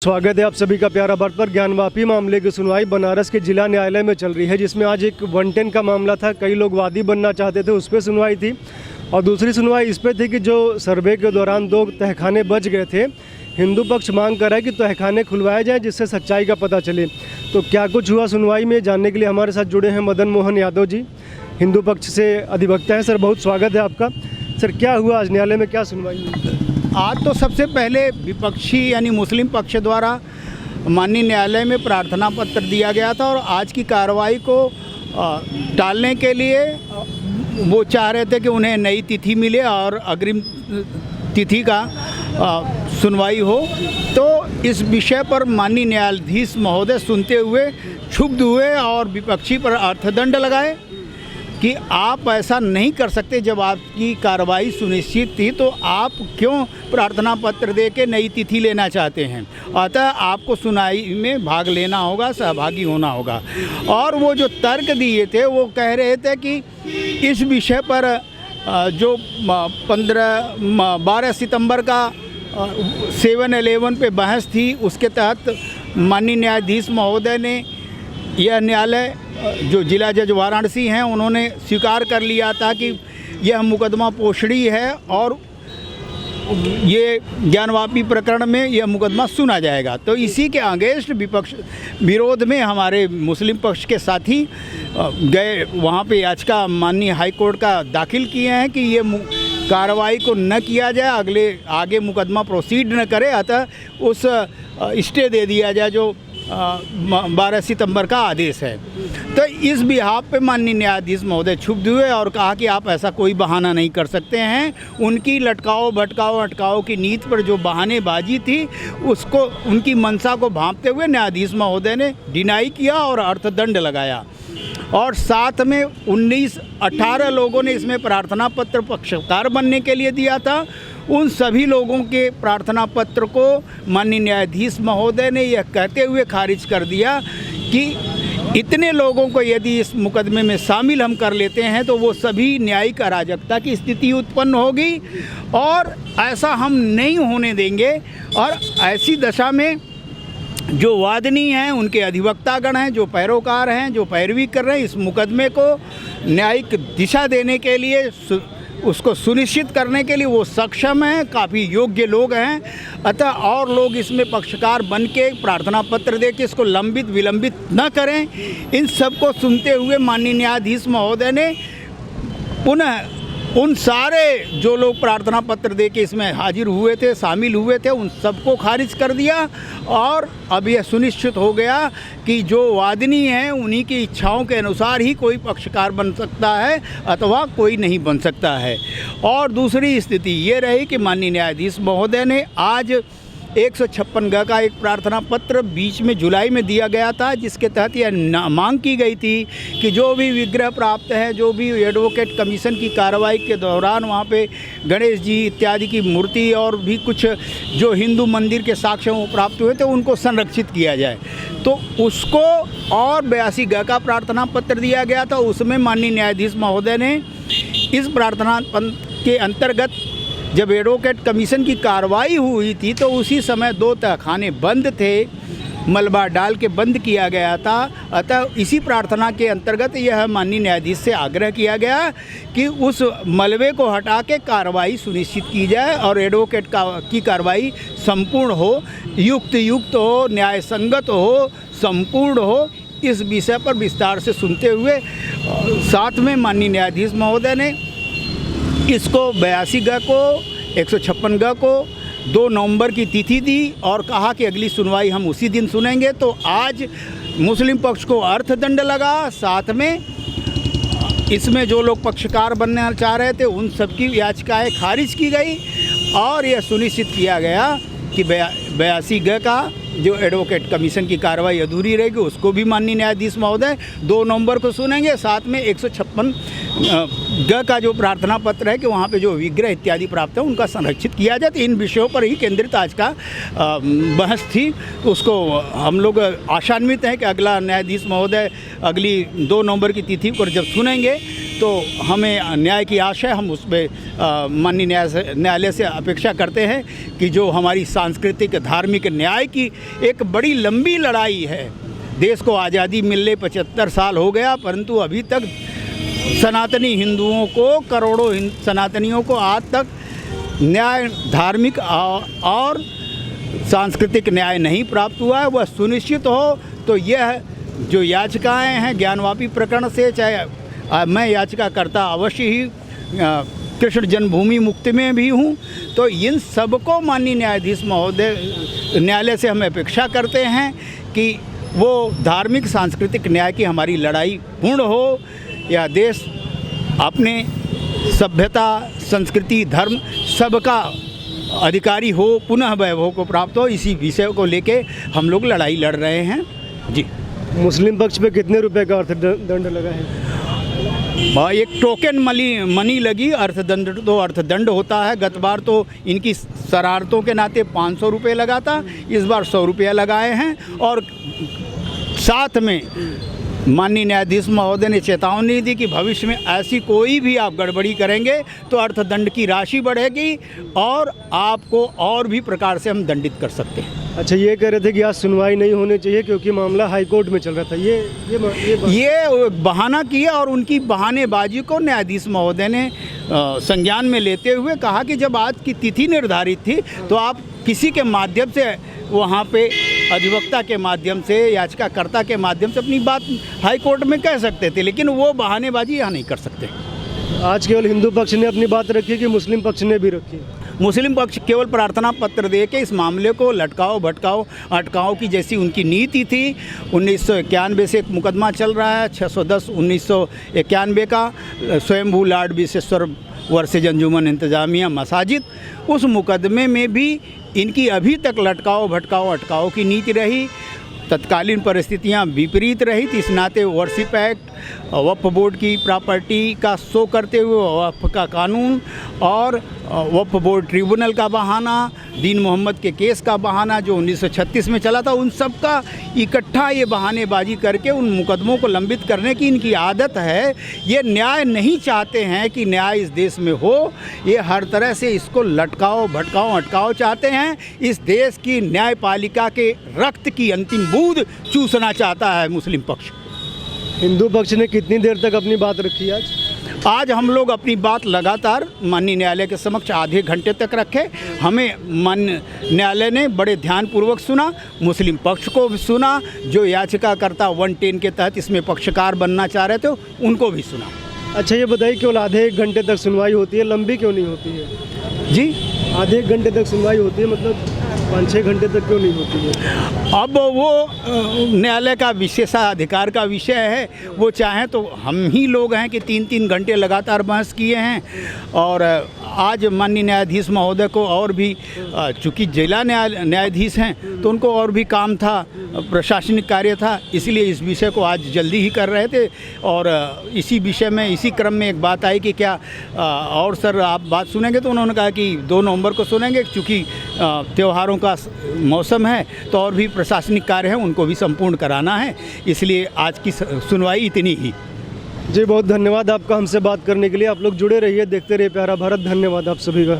स्वागत है आप सभी का प्यारा भारत पर। ज्ञानवापी मामले की सुनवाई बनारस के जिला न्यायालय में चल रही है, जिसमें आज एक 110 का मामला था। कई लोग वादी बनना चाहते थे, उस पर सुनवाई थी। और दूसरी सुनवाई इस पर थी कि जो सर्वे के दौरान 2 तहखाने बच गए थे, हिंदू पक्ष मांग कर रहा है कि तहखाने खुलवाए जाएँ जिससे सच्चाई का पता चले। तो क्या कुछ हुआ सुनवाई में, जानने के लिए हमारे साथ जुड़े हैं मदन मोहन यादव जी, हिंदू पक्ष से अधिवक्ता हैं। सर, बहुत स्वागत है आपका। सर, क्या हुआ आज न्यायालय में, क्या सुनवाई हुई? आज तो सबसे पहले विपक्षी यानी मुस्लिम पक्ष द्वारा माननीय न्यायालय में प्रार्थना पत्र दिया गया था और आज की कार्रवाई को टालने के लिए वो चाह रहे थे कि उन्हें नई तिथि मिले और अग्रिम तिथि का सुनवाई हो। तो इस विषय पर माननीय न्यायाधीश महोदय सुनते हुए क्षुब्ध हुए और विपक्षी पर अर्थदंड लगाए कि आप ऐसा नहीं कर सकते। जब आपकी कार्रवाई सुनिश्चित थी तो आप क्यों प्रार्थना पत्र दे के नई तिथि लेना चाहते हैं? अतः आपको सुनवाई में भाग लेना होगा, सहभागी होना होगा। और वो जो तर्क दिए थे वो कह रहे थे कि इस विषय पर जो 12 सितंबर का 7-11 पे बहस थी, उसके तहत माननीय न्यायाधीश महोदय ने यह न्यायालय जो जिला जज वाराणसी हैं उन्होंने स्वीकार कर लिया था कि यह मुकदमा पोषणी है और ये ज्ञानवापी प्रकरण में यह मुकदमा सुना जाएगा। तो इसी के अगेंस्ट विपक्ष विरोध में हमारे मुस्लिम पक्ष के साथी गए वहाँ पे याचिका माननीय हाई कोर्ट का दाखिल किए हैं कि ये कार्रवाई को न किया जाए, आगे मुकदमा प्रोसीड न करे, अतः उस स्टे दे दिया जाए जो 12 सितंबर का आदेश है। तो इस बिहाफ पे माननीय न्यायाधीश महोदय क्षुब्ध हुए और कहा कि आप ऐसा कोई बहाना नहीं कर सकते हैं। उनकी लटकाओ भटकाओ अटकाओ की नीति पर जो बहानेबाजी थी उसको, उनकी मंशा को भांपते हुए न्यायाधीश महोदय ने डिनाई किया और अर्थदंड लगाया। और साथ में 18 लोगों ने इसमें प्रार्थना पत्र पक्षकार बनने के लिए दिया था। उन सभी लोगों के प्रार्थना पत्र को माननीय न्यायाधीश महोदय ने यह कहते हुए खारिज कर दिया कि इतने लोगों को यदि इस मुकदमे में शामिल हम कर लेते हैं तो वो सभी न्यायिक अराजकता की स्थिति उत्पन्न होगी और ऐसा हम नहीं होने देंगे। और ऐसी दशा में जो वादनी हैं, उनके अधिवक्तागण हैं, जो पैरोकार हैं, जो पैरवी कर रहे हैं, इस मुकदमे को न्यायिक दिशा देने के लिए, उसको सुनिश्चित करने के लिए वो सक्षम हैं, काफ़ी योग्य लोग हैं। अतः और लोग इसमें पक्षकार बन के प्रार्थना पत्र दे के इसको लंबित विलंबित न करें। इन सब को सुनते हुए माननीय न्यायाधीश महोदय ने पुनः उन सारे जो लोग प्रार्थना पत्र दे के इसमें हाजिर हुए थे, शामिल हुए थे, उन सबको खारिज कर दिया। और अब यह सुनिश्चित हो गया कि जो वादनी हैं उन्हीं की इच्छाओं के अनुसार ही कोई पक्षकार बन सकता है अथवा कोई नहीं बन सकता है। और दूसरी स्थिति ये रही कि माननीय न्यायाधीश महोदय ने आज 156 का एक प्रार्थना पत्र बीच में जुलाई में दिया गया था, जिसके तहत यह मांग की गई थी कि जो भी विग्रह प्राप्त है, जो भी एडवोकेट कमीशन की कार्रवाई के दौरान वहाँ पे गणेश जी इत्यादि की मूर्ति और भी कुछ जो हिंदू मंदिर के साक्ष्य वो प्राप्त हुए थे उनको संरक्षित किया जाए। तो उसको और 82 का प्रार्थना पत्र दिया गया था। उसमें माननीय न्यायाधीश महोदय ने इस प्रार्थना के अंतर्गत जब एडवोकेट कमीशन की कार्रवाई हुई थी तो उसी समय 2 तहखाने बंद थे, मलबा डाल के बंद किया गया था। अतः इसी प्रार्थना के अंतर्गत यह माननीय न्यायाधीश से आग्रह किया गया कि उस मलबे को हटा के कार्रवाई सुनिश्चित की जाए और एडवोकेट की कार्रवाई संपूर्ण हो, युक्त हो, न्याय संगत हो, संपूर्ण हो। इस विषय पर विस्तार से सुनते हुए साथ में माननीय न्यायाधीश महोदय ने इसको 82 को 156 को 2 नवंबर की तिथि दी और कहा कि अगली सुनवाई हम उसी दिन सुनेंगे। तो आज मुस्लिम पक्ष को अर्थदंड लगा, साथ में इसमें जो लोग पक्षकार बनना चाह रहे थे उन सबकी याचिकाएं खारिज की गई और यह सुनिश्चित किया गया कि 82 का जो एडवोकेट कमीशन की कार्रवाई अधूरी रहेगी उसको भी माननीय न्यायाधीश महोदय 2 नवंबर को सुनेंगे। साथ में 156 ग का जो प्रार्थना पत्र है कि वहाँ पे जो विग्रह इत्यादि प्राप्त है उनका संरक्षित किया जाए। तो इन विषयों पर ही केंद्रित आज का बहस थी। तो उसको हम लोग आशान्वित हैं कि अगला न्यायाधीश महोदय अगली 2 नवंबर की तिथि पर जब सुनेंगे तो हमें न्याय की आशा है। हम उसमें माननीय न्यायालय से अपेक्षा करते हैं कि जो हमारी सांस्कृतिक धार्मिक न्याय की एक बड़ी लंबी लड़ाई है, देश को आज़ादी मिलने 75 साल हो गया, परंतु अभी तक सनातनी हिंदुओं को, करोड़ों सनातनियों को आज तक न्याय, धार्मिक और सांस्कृतिक न्याय नहीं प्राप्त हुआ है। वह सुनिश्चित हो तो यह जो याचिकाएं हैं ज्ञानवापी प्रकरण से, चाहे मैं याचिकाकर्ता अवश्य ही कृष्ण जन्मभूमि मुक्ति में भी हूँ, तो इन सबको माननीय न्यायाधीश महोदय न्यायालय से हम अपेक्षा करते हैं कि वो धार्मिक सांस्कृतिक न्याय की हमारी लड़ाई पूर्ण हो, यह देश अपने सभ्यता, संस्कृति, धर्म सबका अधिकारी हो, पुनः वैभव को प्राप्त हो। इसी विषय को लेके हम लोग लड़ाई लड़ रहे हैं जी। मुस्लिम पक्ष पे कितने रुपए का अर्थदंड लगा है? एक टोकन मनी लगी। अर्थदंड तो अर्थदंड होता है। गत बार तो इनकी शरारतों के नाते 500 रुपये लगा था, इस बार 100 रुपया लगाए हैं। और साथ में माननीय न्यायाधीश महोदय ने चेतावनी दी कि भविष्य में ऐसी कोई भी आप गड़बड़ी करेंगे तो अर्थदंड की राशि बढ़ेगी और आपको और भी प्रकार से हम दंडित कर सकते हैं। अच्छा, ये कह रहे थे कि आज सुनवाई नहीं होनी चाहिए क्योंकि मामला हाई कोर्ट में चल रहा था। ये बहाना किया और उनकी बहानेबाजी को न्यायाधीश महोदय ने संज्ञान में लेते हुए कहा कि जब आज की तिथि निर्धारित थी तो आप किसी के माध्यम से वहाँ पे अधिवक्ता के माध्यम से, याचिकाकर्ता के माध्यम से अपनी बात हाई कोर्ट में कह सकते थे, लेकिन वो बहानेबाजी यहाँ नहीं कर सकते। आज केवल हिंदू पक्ष ने अपनी बात रखी कि मुस्लिम पक्ष ने भी रखी? मुस्लिम पक्ष केवल प्रार्थना पत्र दे के इस मामले को लटकाओ भटकाओ अटकाओ की जैसी उनकी नीति थी। 1991 से एक मुकदमा चल रहा है 610 1991 का, स्वयंभू लॉर्ड विश्वेश्वर वर्सेज अंजुमन इंतजामिया मसाजिद। उस मुकदमे में भी इनकी अभी तक लटकाओ भटकाओ अटकाओ की नीति रही। तत्कालीन परिस्थितियां विपरीत रही, इस नाते वर्शिप एक्ट, वक्फ बोर्ड की प्रॉपर्टी का शो करते हुए वक्फ का कानून और वक्फ बोर्ड ट्रिब्यूनल का बहाना, दीन मोहम्मद के केस का बहाना जो 1936 में चला था, उन सब का इकट्ठा ये बहानेबाजी करके उन मुकदमों को लंबित करने की इनकी आदत है। ये न्याय नहीं चाहते हैं कि न्याय इस देश में हो, ये हर तरह से इसको लटकाओ भटकाओ अटकाओ चाहते हैं। इस देश की न्यायपालिका के रक्त की अंतिम बूंद चूसना चाहता है मुस्लिम पक्ष। हिंदू पक्ष ने कितनी देर तक अपनी बात रखी आज? आज हम लोग अपनी बात लगातार माननीय न्यायालय के समक्ष आधे घंटे तक रखे। हमें माननीय न्यायालय ने बड़े ध्यानपूर्वक सुना, मुस्लिम पक्ष को भी सुना, जो याचिकाकर्ता 110 के तहत इसमें पक्षकार बनना चाह रहे थे उनको भी सुना। अच्छा, ये बताइए केवल आधे 1 घंटे तक सुनवाई होती है, लंबी क्यों नहीं होती है? जी, आधे 1 घंटे तक सुनवाई होती है, मतलब 5-6 घंटे तक क्यों नहीं होती है? अब वो न्यायालय का विशेषाधिकार का विषय है। वो चाहें तो हम ही लोग हैं कि 3-3 घंटे लगातार बहस किए हैं। और आज माननीय न्यायाधीश महोदय को और भी, चूँकि जिला न्यायाधीश हैं तो उनको और भी काम था, प्रशासनिक कार्य था, इसलिए इस विषय को आज जल्दी ही कर रहे थे। और इसी विषय में, इसी क्रम में एक बात आई कि क्या और सर आप बात सुनेंगे, तो उन्होंने कहा कि 2 नवंबर को सुनेंगे, चूँकि त्योहारों का मौसम है तो और भी प्रशासनिक कार्य हैं उनको भी संपूर्ण कराना है, इसलिए आज की सुनवाई इतनी ही। जी, बहुत धन्यवाद आपका हमसे बात करने के लिए। आप लोग जुड़े रहिए, देखते रहिए प्यारा भारत। धन्यवाद आप सभी का।